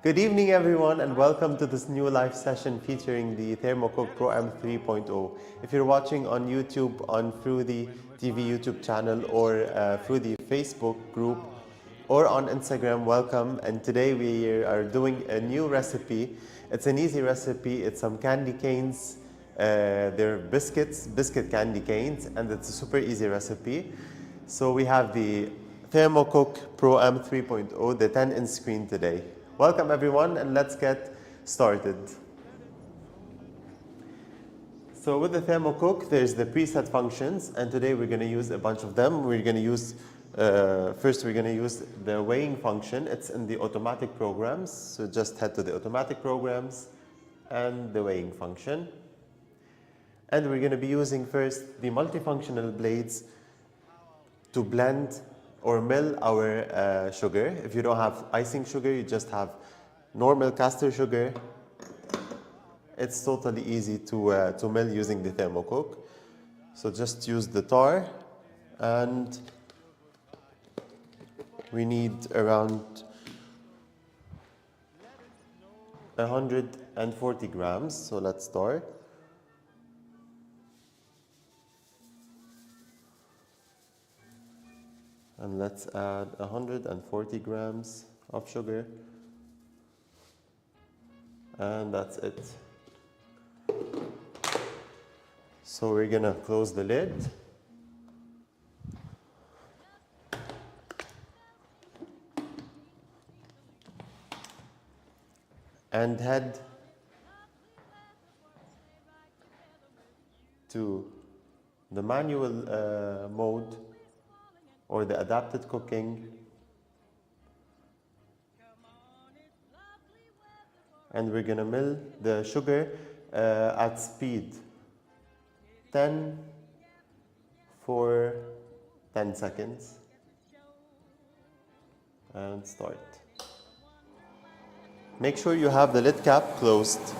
Good evening, everyone, and welcome to this new live session featuring the Thermocook Pro M 3.0. If you're watching on YouTube, on Froothie TV YouTube channel, or Froothie Facebook group, or on Instagram, welcome. And today we are doing a new recipe. It's an easy recipe. It's some candy canes. They're biscuit candy canes, and it's a super easy recipe. So we have the Thermocook Pro M 3.0, the 10-inch screen today. Welcome everyone, and let's get started. So with the Thermocook, there's the preset functions, and today we're going to use a bunch of them. We're going to use, first we're going to use the weighing function. It's in the automatic programs, so just head to the automatic programs and the weighing function. And we're going to be using first the multifunctional blades to blend or mill our sugar. If you don't have icing sugar, you just have normal caster sugar. It's totally easy to mill using the Thermocook. So just use the tar, and we need around 140 grams. So let's start. And let's add 140 grams of sugar. And that's it. So we're gonna close the lid. And head to the manual mode or the adapted cooking, and we're gonna mill the sugar at speed 10 for 10 seconds, and start. Make sure you have the lid cap closed.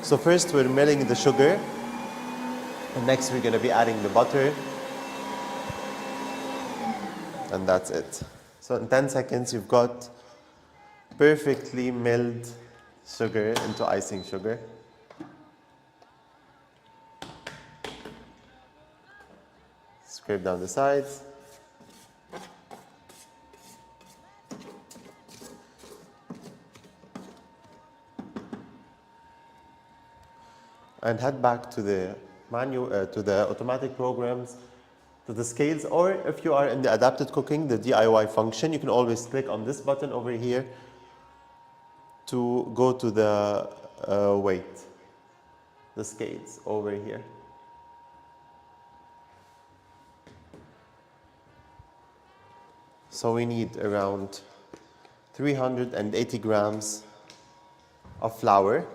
So first we're milling the sugar, and next we're gonna be adding the butter. And that's it. So in 10 seconds, you've got perfectly milled sugar into icing sugar. Scrape down the sides. And head back to the to the automatic programs, to the scales, or if you are in the adapted cooking, the DIY function, you can always click on this button over here to go to the weight, the scales over here. So we need around 380 grams of flour.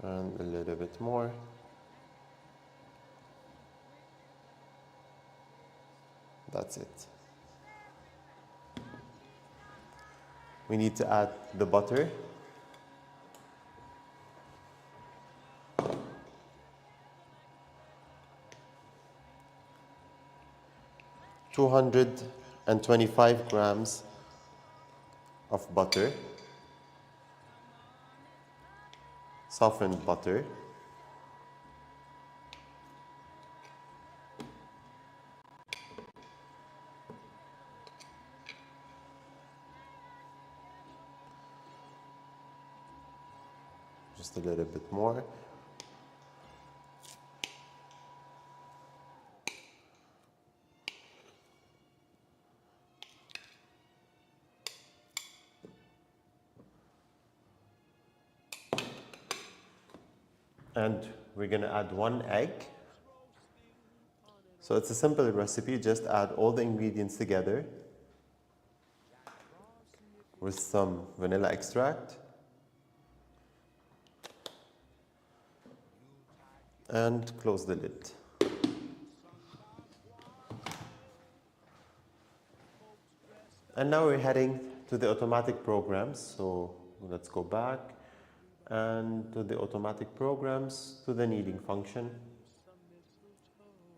And a little bit more. That's it. We need to add the butter. $225 grams of butter. Softened butter. Just a little bit more. And we're going to add 1 egg. So it's a simple recipe, just add all the ingredients together with some vanilla extract and close the lid. And now we're heading to the automatic programs. So let's go back and to the automatic programs, to the kneading function,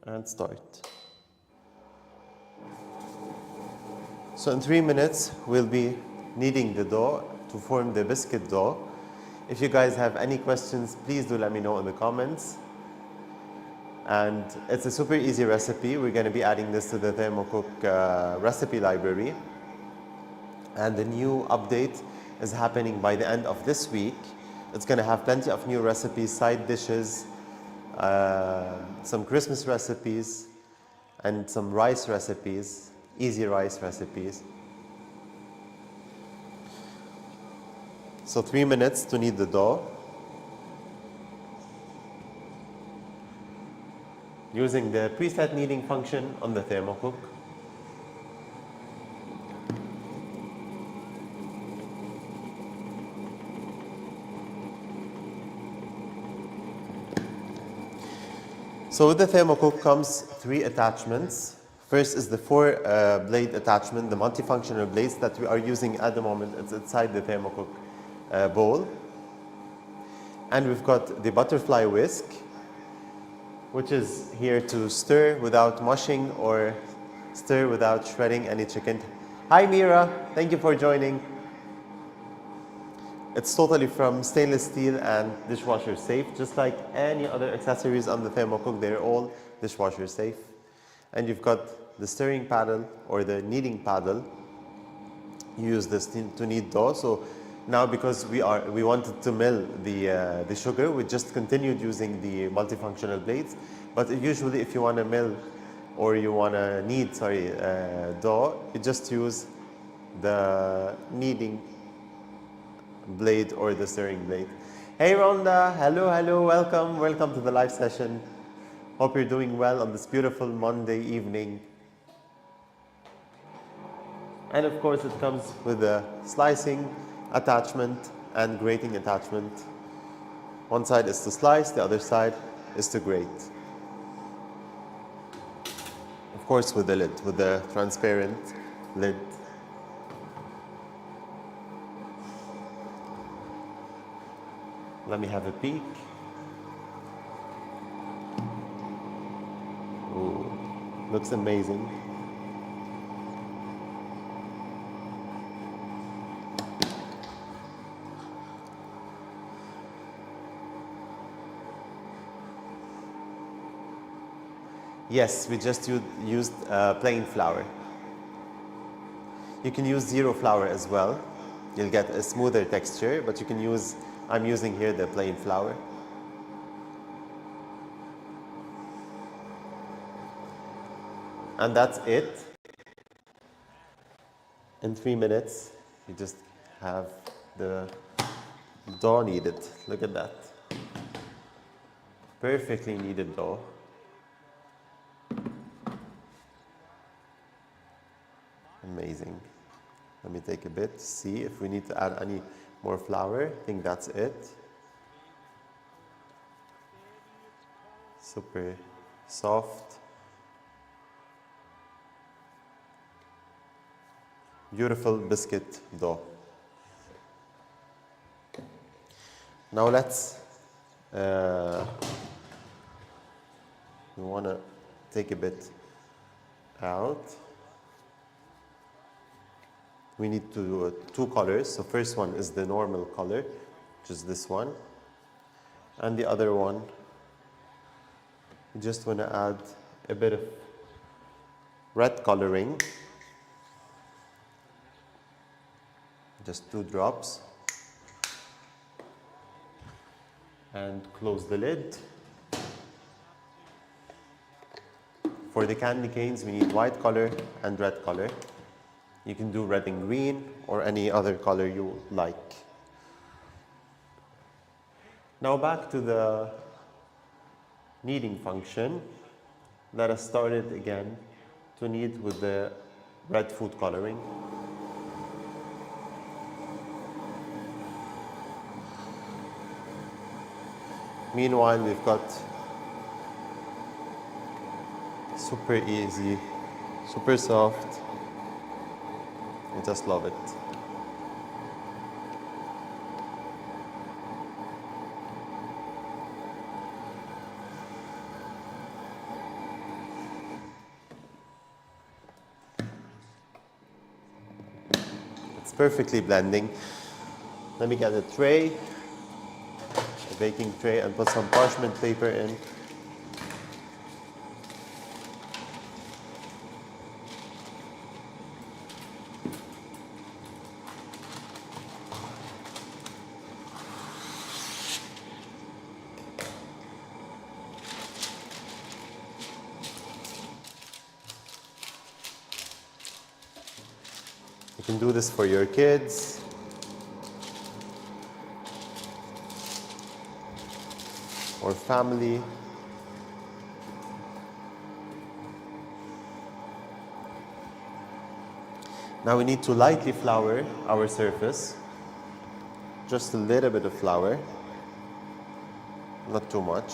and start. So in 3 minutes, we'll be kneading the dough to form the biscuit dough. If you guys have any questions, please do let me know in the comments. And it's a super easy recipe. We're going to be adding this to the Thermocook recipe library. And the new update is happening by the end of this week. It's going to have plenty of new recipes, side dishes, some Christmas recipes, and some rice recipes, easy rice recipes. So 3 minutes to knead the dough. Using the preset kneading function on the Thermocook. So with the Thermocook comes 3 attachments. First is the 4 blade attachment, the multifunctional blades that we are using at the moment. It's inside the Thermocook bowl. And we've got the butterfly whisk, which is here to stir without mushing or stir without shredding any chicken. Hi Mira, thank you for joining. It's totally from stainless steel and dishwasher safe, just like any other accessories on the Thermocook, they're all dishwasher safe. And you've got the stirring paddle or the kneading paddle. You use this to knead dough. So now because we wanted to mill the sugar, we just continued using the multifunctional blades. But usually if you want to mill or you want to knead, dough, you just use the kneading blade or the stirring blade. Hey Rhonda, hello, welcome to the live session. Hope you're doing well on this beautiful Monday evening. And of course it comes with a slicing attachment and grating attachment. One side is to slice, the other side is to grate. Of course with the lid, with the transparent lid. Let me have a peek. Ooh, looks amazing. Yes, we just used plain flour. You can use zero flour as well. You'll get a smoother texture, but you can use, I'm using here the plain flour. And that's it. In 3 minutes, you just have the dough kneaded. Look at that. Perfectly kneaded dough. Amazing. Let me take a bit to see if we need to add any more flour. I think that's it. Super soft. Beautiful biscuit dough. Now let's, we want to take a bit out. We need to do 2 colors. So first one is the normal color, which is this one. And the other one, we just want to add a bit of red coloring. Just 2 drops. And close the lid. For the candy canes, we need white color and red color. You can do red and green or any other color you like. Now back to the kneading function. Let us start it again to knead with the red food coloring. Meanwhile, we've got super easy, super soft I just love it. It's perfectly blending. Let me get a tray, a baking tray, and put some parchment paper in. You can do this for your kids. Or family. Now we need to lightly flour our surface. Just a little bit of flour, not too much.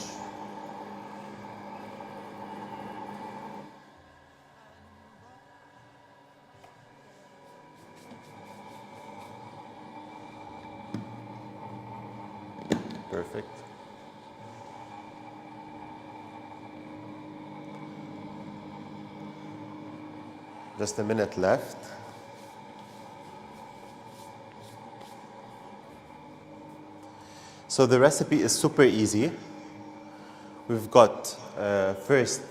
Perfect. Just a minute left. So the recipe is super easy. We've got first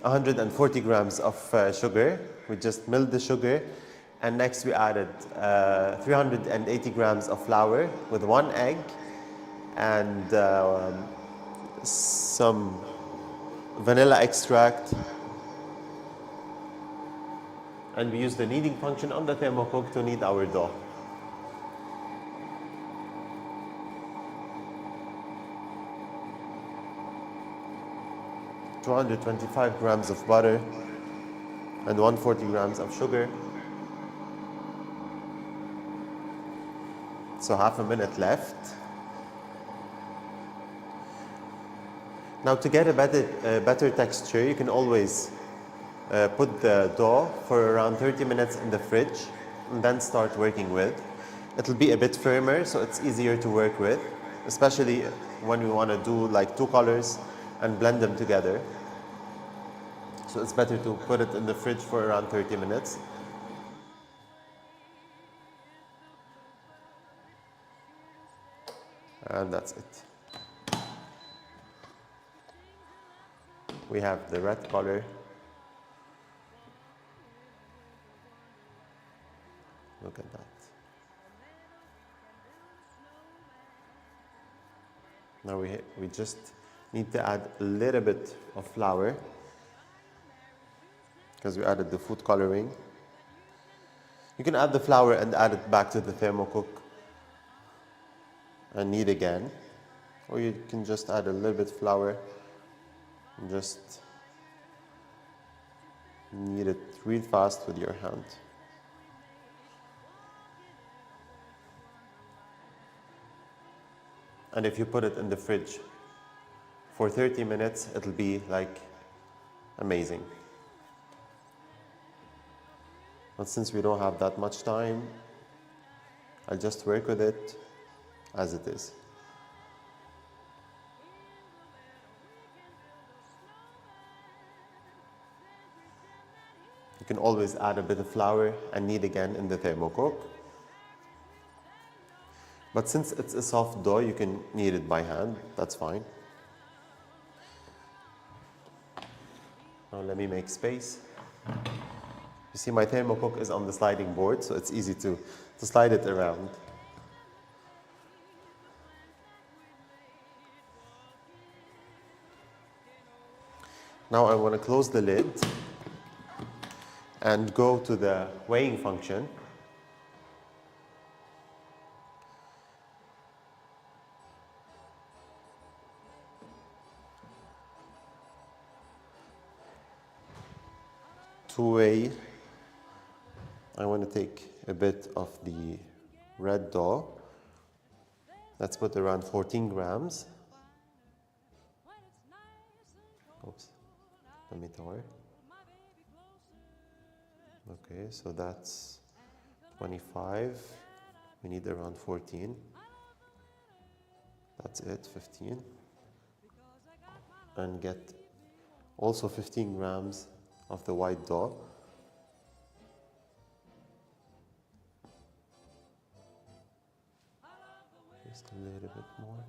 140 grams of sugar. We just milled the sugar. And next we added 380 grams of flour with 1 egg and some vanilla extract. And we use the kneading function on the Thermocook to knead our dough. $225 grams of butter and 140 grams of sugar. So half a minute left. Now to get a better texture, you can always put the dough for around 30 minutes in the fridge and then start working with. It'll be a bit firmer, so it's easier to work with, especially when we want to do like 2 colors and blend them together. So it's better to put it in the fridge for around 30 minutes. And that's it. We have the red color. Look at that. Now we just need to add a little bit of flour because we added the food coloring. You can add the flour and add it back to the Thermocook and knead again. Or you can just add a little bit of flour and just knead it real fast with your hand. And if you put it in the fridge for 30 minutes, it'll be like amazing. But since we don't have that much time, I'll just work with it as it is. You can always add a bit of flour and knead again in the Thermocook. But since it's a soft dough, you can knead it by hand, that's fine. Now let me make space. You see my Thermocook is on the sliding board, so it's easy to slide it around. Now I want to close the lid and go to the weighing function. To weigh, I want to take a bit of the red dough. Let's put around 14 grams. Oops, let me tower. Okay, so that's 25. We need around 14. That's it, 15. And get also 15 grams of the white dough. Just a little bit more.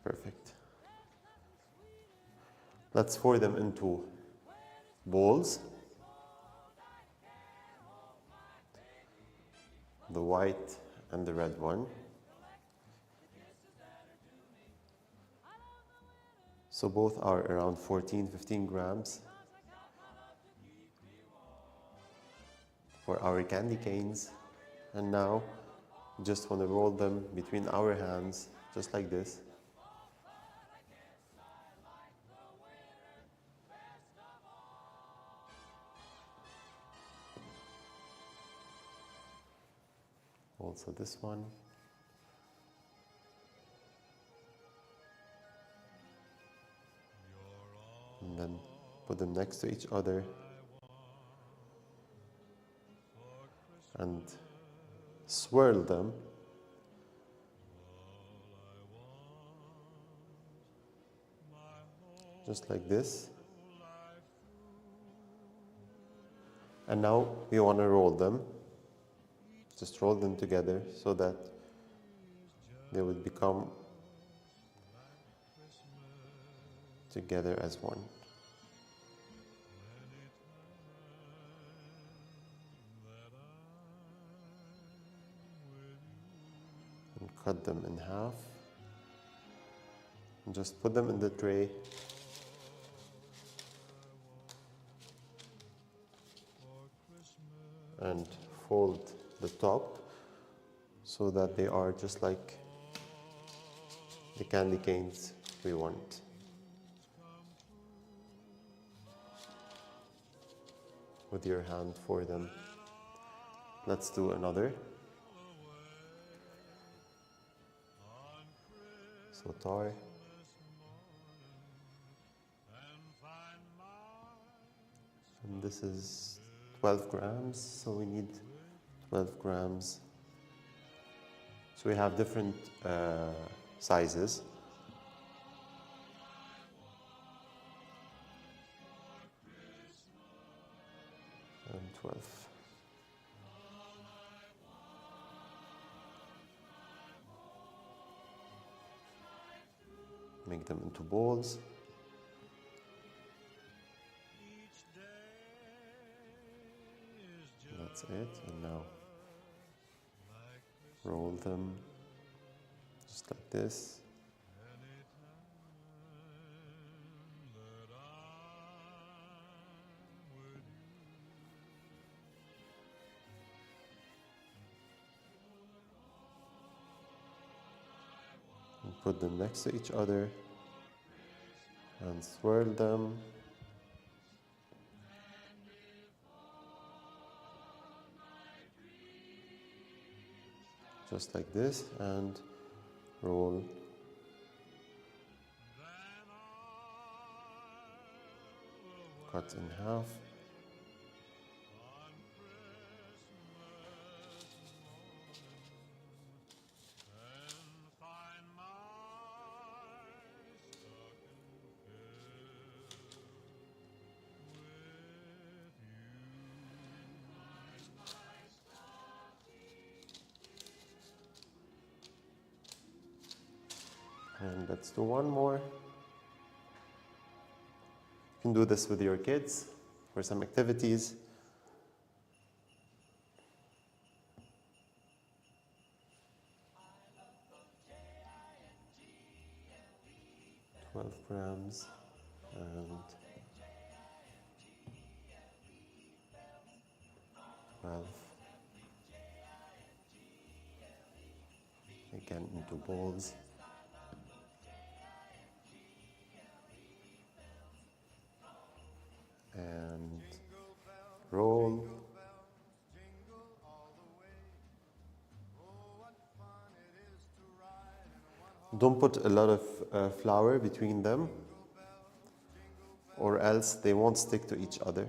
Perfect. Let's pour them into bowls. The white and the red one. So both are around 15 grams for our candy canes. And now just want to roll them between our hands, just like this. Also this one. And then put them next to each other and swirl them. Just like this. And now we want to roll them. Just roll them together so that they would become together as one. And cut them in half. And just put them in the tray. And fold the top so that they are just like the candy canes we want. With your hand for them. Let's do another. So tar. And this is 12 grams, so we need 12 grams. So we have different sizes. And 12. Make them into balls. That's it. And now roll them just like this. And put them next to each other and swirl them. Just like this, and roll. Cut in half. And let's do one more. You can do this with your kids for some activities. Grams and 12. Again into balls. And roll. Don't put a lot of flour between them, or else they won't stick to each other.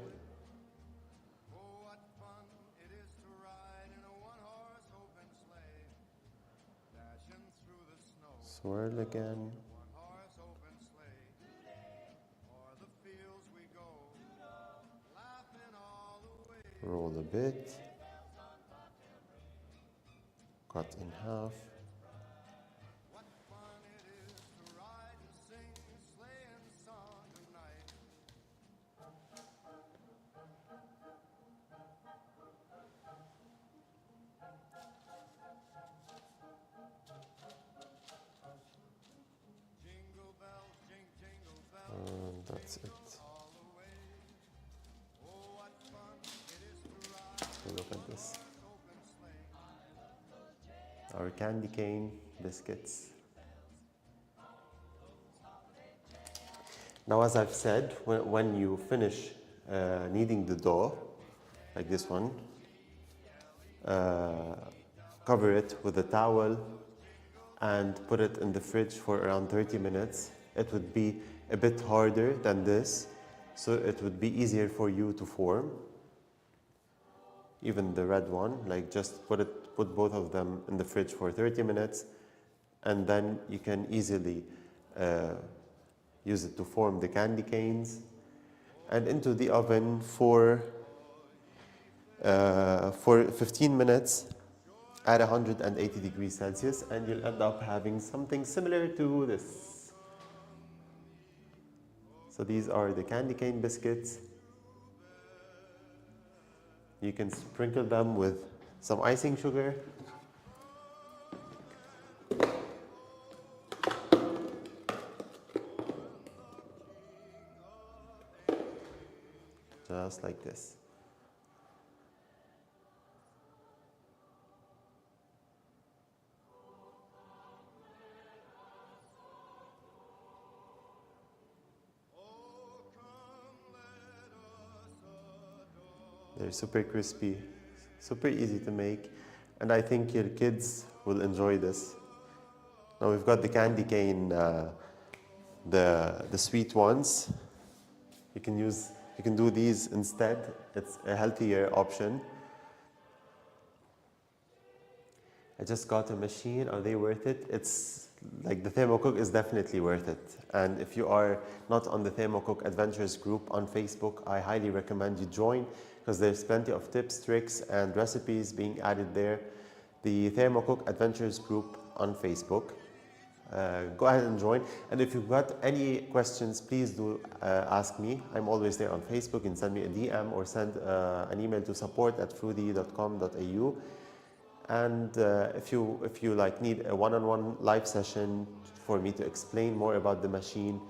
Swirl again. Roll a bit. Cut in half. And that's it. Look at this. Our candy cane biscuits. Now, as I've said, when you finish kneading the dough, like this one, cover it with a towel and put it in the fridge for around 30 minutes. It would be a bit harder than this, so it would be easier for you to form. Even the red one, like just put both of them in the fridge for 30 minutes, and then you can easily use it to form the candy canes. And into the oven for 15 minutes at 180 degrees Celsius, and you'll end up having something similar to this. So these are the candy cane biscuits. You can sprinkle them with some icing sugar. Just like this. They're super crispy, super easy to make, and I think your kids will enjoy this. Now we've got the candy cane, the sweet ones. You can do these instead. It's a healthier option. I just got a machine. Are they worth it? It's like the Thermocook is definitely worth it. And if you are not on the Thermocook Adventures group on Facebook, I highly recommend you join, because there's plenty of tips, tricks, and recipes being added there. The Thermocook Adventures group on Facebook. Go ahead and join. And if you've got any questions, please do ask me. I'm always there on Facebook. You can send me a DM or send an email to support@froothie.com.au. And if you like need a one-on-one live session for me to explain more about the machine,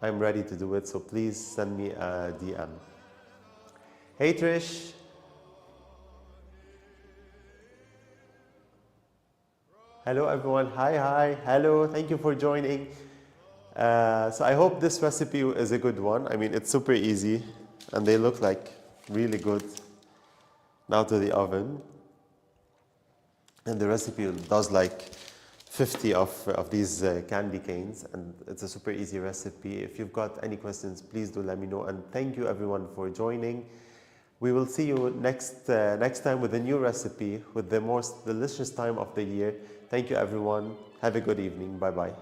I'm ready to do it. So please send me a DM. Hey Trish. Hello everyone. Hi. Hello. Thank you for joining. So I hope this recipe is a good one. I mean, it's super easy, and they look like really good. Now to the oven. And the recipe does like 50 of these candy canes, and it's a super easy recipe. If you've got any questions, please do let me know. And thank you everyone for joining. We will see you next time with a new recipe with the most delicious time of the year. Thank you everyone. Have a good evening. Bye bye.